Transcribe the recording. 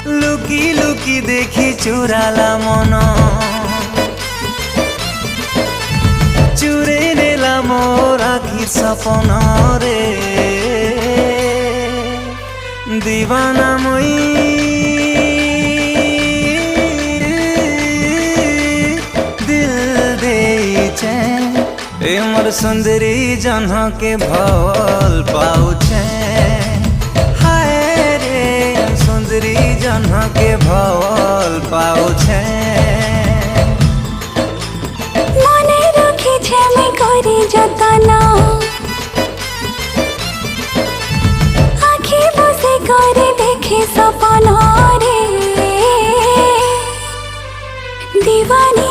লুকি লুকি দেখি চুরালা মন, চুরে নেলা মোর আখির সপন রে। দিবানা মই दिल देइछे, ए मोर सुंदरी जन्ह के भल पाउछे। हाय रे सुंदरी जन्ह के भल पाउछे। मने रखिछे मैं करी जतन, आँखी बसे करे देखे सपन रे। दीवानी